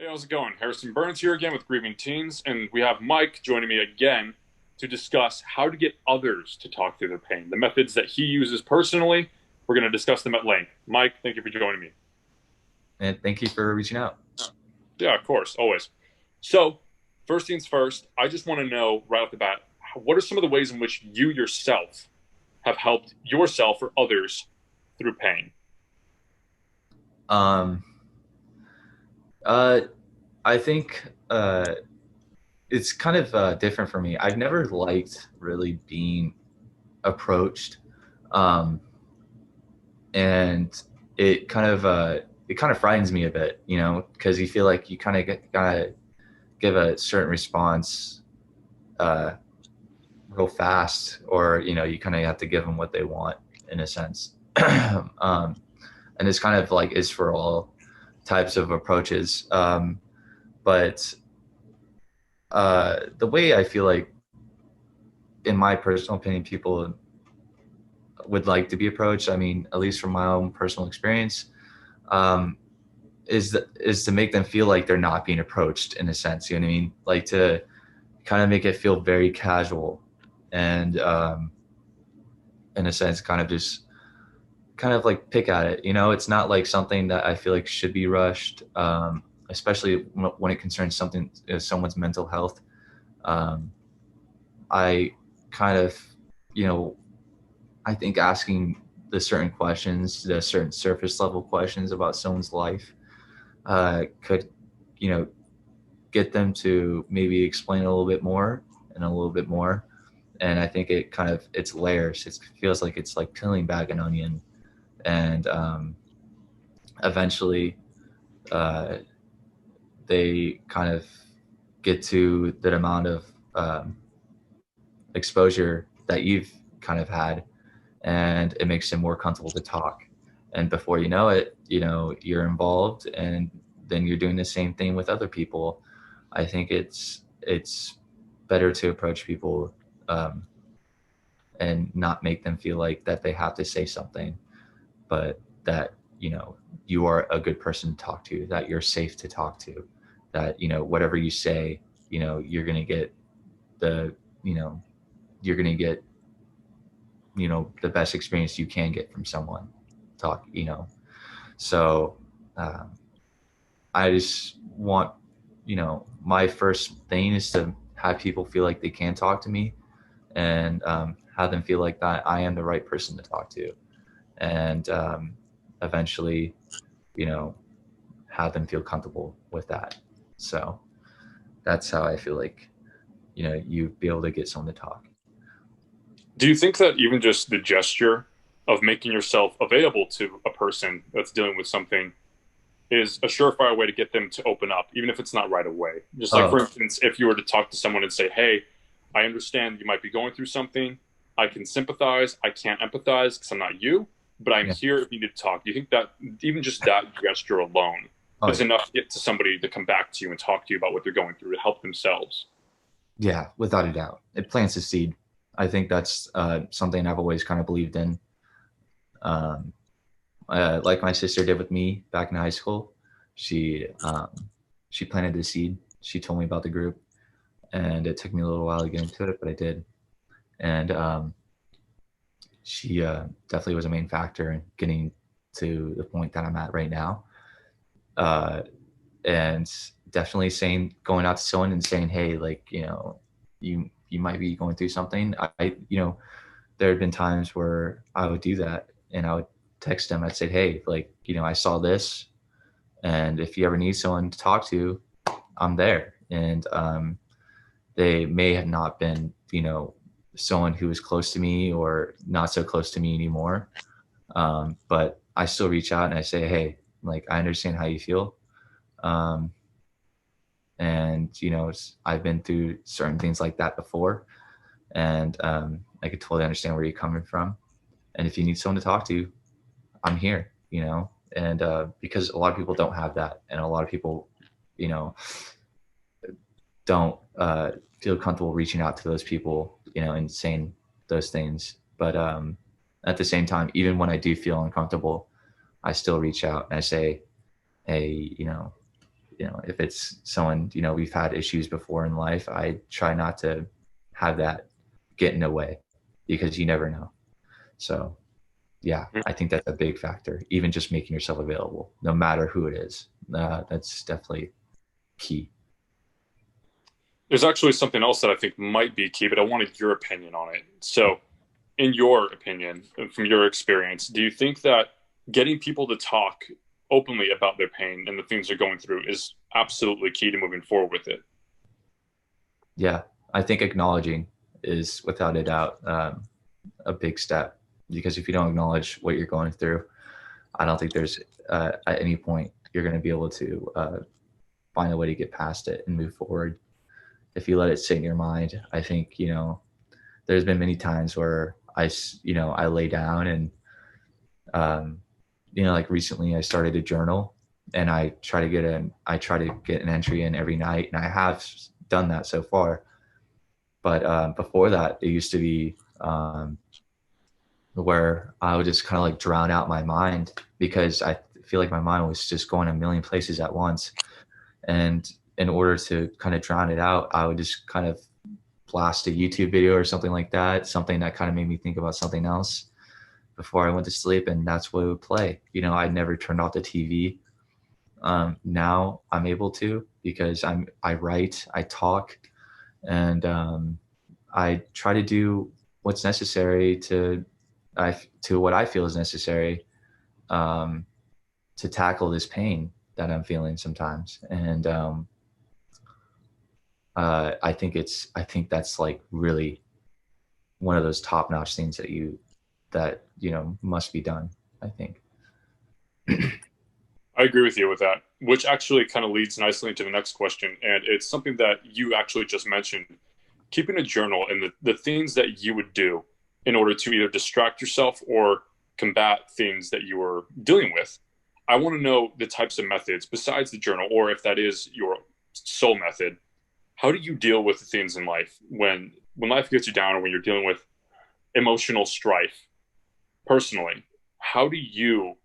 Hey, how's it going? Harrison Burns here again with Grieving Teens, and we have Mike joining me again to discuss how to get others to talk through their pain, the methods that he uses personally. We're going to discuss them at length. Mike, thank you for joining me. And thank you for reaching out. Yeah, of course, always. So, first things first, I just want to know right off the bat, what are some of the ways in which you yourself have helped yourself or others through pain? Um, uh, I think it's kind of different for me. I've never liked really being approached, um, and it kind of frightens me a bit, because you feel like you kind of gotta give a certain response uh, real fast, or you kind of have to give them what they want in a sense. um, and it's kind of like is for all types of approaches. But the way I feel like, in my personal opinion, people would like to be approached, I mean, at least from my own personal experience, um, is to make them feel like they're not being approached in a sense. You know what I mean? Like to kind of make it feel very casual, and in a sense, kind of just kind of like pick at it. It's not like something that I feel like should be rushed, especially when it concerns something someone's mental health. Um, I kind of, you know, I think asking the certain questions, the certain surface level questions about someone's life, could, you know, get them to maybe explain a little bit more and a little bit more. And I think it's layers. It feels like it's like peeling back an onion, and eventually, uh, they kind of get to that amount of exposure that you've kind of had, and it makes them more comfortable to talk. And before you know it, you're involved, and then you're doing the same thing with other people. I think it's better to approach people, um, and not make them feel like that they have to say something, but that you are a good person to talk to, that you're safe to talk to, that whatever you say, you're gonna get the you know you're gonna get the best experience you can get from someone so um, I just want, my first thing is to have people feel like they can talk to me, and have them feel like that I am the right person to talk to, and eventually, you know have them feel comfortable with that. So that's how I feel like, you be able to get someone to talk. Do you think that even just the gesture of making yourself available to a person that's dealing with something is a surefire way to get them to open up, even if it's not right away? Just like, for Oh, instance, if you were to talk to someone and say, "Hey, I understand you might be going through something. I can sympathize. I can't empathize because I'm not you, but I'm yeah. here if you need to talk." Do you think that even just that gesture alone Oh, is yeah. enough to get to somebody to come back to you and talk to you about what they're going through to help themselves? Yeah, without a doubt. It plants a seed. I think that's something I've always kind of believed in. Um, like my sister did with me back in high school. She she planted the seed. She told me about the group, and it took me a little while to get into it, but I did. And she definitely was a main factor in getting to the point that I'm at right now. Uh, and definitely saying, going out to someone and saying, hey, like, you might be going through something. There had been times where I would do that, and I would text them. I'd say, hey, like, I saw this, and if you ever need someone to talk to, I'm there. And they may have not been, someone who was close to me or not so close to me anymore. But I still reach out and I say, hey, like, I understand how you feel. Um, and I've been through certain things like that before, and I could totally understand where you're coming from. And if you need someone to talk to, I'm here. And because a lot of people don't have that, and a lot of people, you know, don't feel comfortable reaching out to those people, and saying those things. But at the same time, even when I do feel uncomfortable, I still reach out and I say, hey, if it's someone, we've had issues before in life, I try not to have that get in the way, because you never know. So yeah, I think that's a big factor. Even just making yourself available, no matter who it is, that's definitely key. There's actually something else that I think might be key, but I wanted your opinion on it. So, in your opinion, from your experience, do you think that getting people to talk openly about their pain and the things they're going through is absolutely key to moving forward with it? Yeah, I think acknowledging is without a doubt a big step, because if you don't acknowledge what you're going through, I don't think there's at any point you're going to be able to find a way to get past it and move forward. If you let it sit in your mind, I think, there's been many times where I lay down and, um, like recently I started a journal, and I try to get an entry in every night, and I have done that so far. But before that, it used to be where I would just kind of like drown out my mind, because I feel like my mind was just going a million places at once. And in order to kind of drown it out, I would just kind of blast a YouTube video or something like that, something that kind of made me think about something else before I went to sleep. And that's what it would play. I never turned off the TV. Now I'm able to, because I write, I talk, and I try to do what's necessary to what I feel is necessary um, to tackle this pain that I'm feeling sometimes. And I think that's like really one of those top notch things that must be done, I think. I agree with you with that, which actually kind of leads nicely into the next question. And it's something that you actually just mentioned, keeping a journal and the things that you would do in order to either distract yourself or combat things that you were dealing with. I want to know the types of methods besides the journal, or if that is your sole method. How do you deal with the things in life when life gets you down, or when you're dealing with emotional strife personally? How do you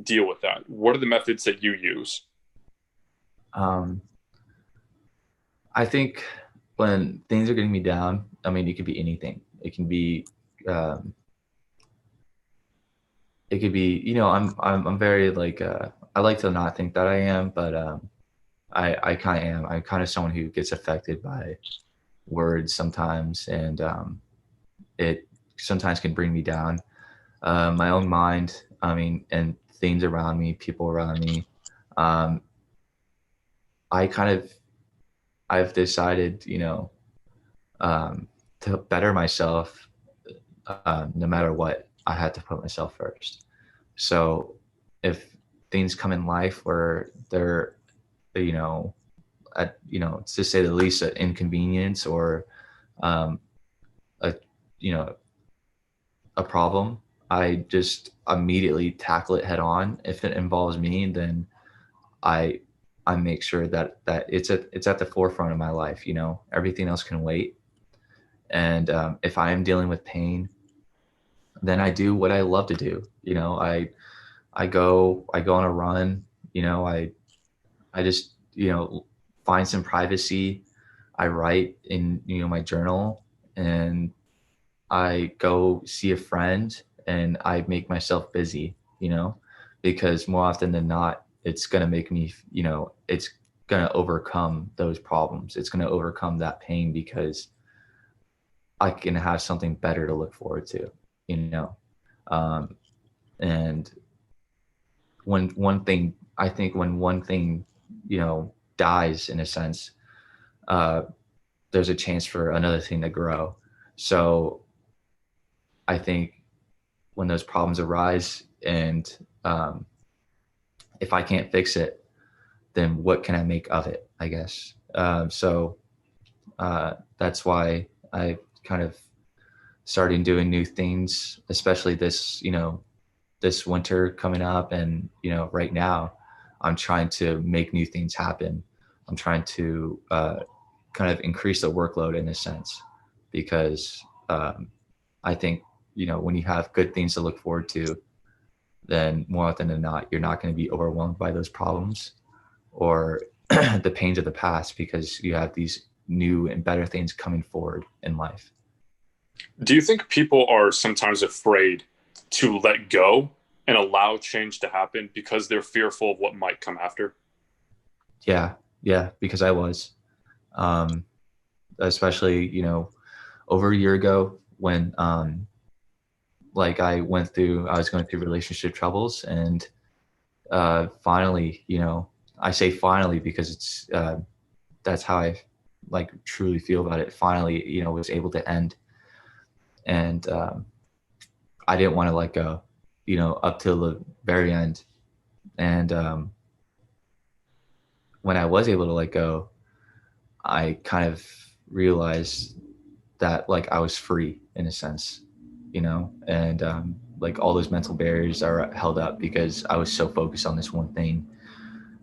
deal with that? What are the methods that you use? Um, I think when things are getting me down, I mean, it could be anything. Um, it could be, I'm very like, I like to not think that I am, but I kind of am. I'm kind of someone who gets affected by words sometimes, and it sometimes can bring me down. My own mind, I mean, and things around me, people around me. Um, I kind of, I've decided, um, to better myself, no matter what, I had to put myself first. So if things come in life where they're, you know, to say the least, an inconvenience or um, a, you know, a problem, I just immediately tackle it head on. If it involves me, then I I make sure that it's at the forefront of my life. Everything else can wait. And if I am dealing with pain, then I do what I love to do. I go on a run. I just find some privacy. I write in my journal, and I go see a friend, and I make myself busy, because more often than not, it's going to make me, it's going to overcome those problems. It's going to overcome that pain, because I can have something better to look forward to, you know? Um, and I think when one thing, dies in a sense, uh, there's a chance for another thing to grow. So I think when those problems arise, and if I can't fix it, then what can I make of it, I guess. That's why I kind of started doing new things, especially this winter coming up. And, right now I'm trying to make new things happen. I'm trying to kind of increase the workload in a sense, because I think, when you have good things to look forward to, then more often than not, you're not going to be overwhelmed by those problems. or the pains of the past, because you have these new and better things coming forward in life. Do you think people are sometimes afraid to let go and allow change to happen because they're fearful of what might come after? Yeah, yeah, because I was, um, especially, over a year ago when, like I was going through relationship troubles, and finally, I say finally because that's how I like truly feel about it. Finally, was able to end, and I didn't want to let go, up till the very end. And when I was able to let go, I kind of realized that like I was free in a sense, and like all those mental barriers are held up because I was so focused on this one thing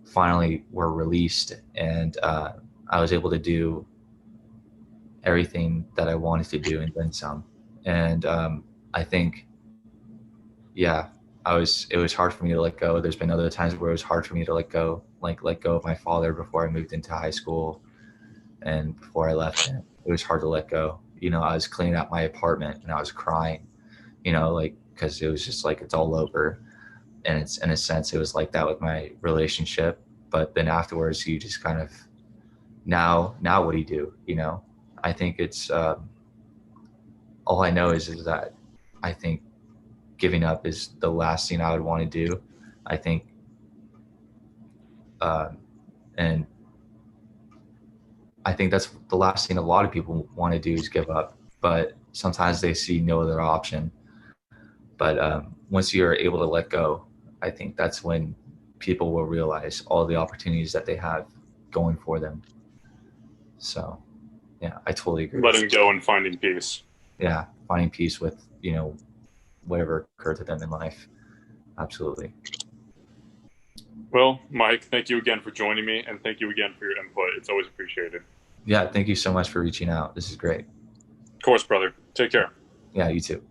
finally were released, and I was able to do everything that I wanted to do and then some. And I think, yeah, it was hard for me to let go. There's been other times where it was hard for me to let go, like let go of my father before I moved into high school and before I left him. It was hard to let go. I was cleaning out my apartment and I was crying, like, because it was just like it's all over. And it's, in a sense, it was like that with my relationship. But then afterwards, you just kind of, now what do you do? I think it's, all I know is that I think giving up is the last thing I would want to do. I think, um, and I think that's the last thing a lot of people want to do is give up. But sometimes they see no other option. But once you're able to let go, I think that's when people will realize all the opportunities that they have going for them. So, yeah, I totally agree. Letting go and finding peace. Yeah, finding peace with, whatever occurred to them in life. Absolutely. Well, Mike, thank you again for joining me, and thank you again for your input. It's always appreciated. Yeah, thank you so much for reaching out. This is great. Of course, brother. Take care. Yeah, you too.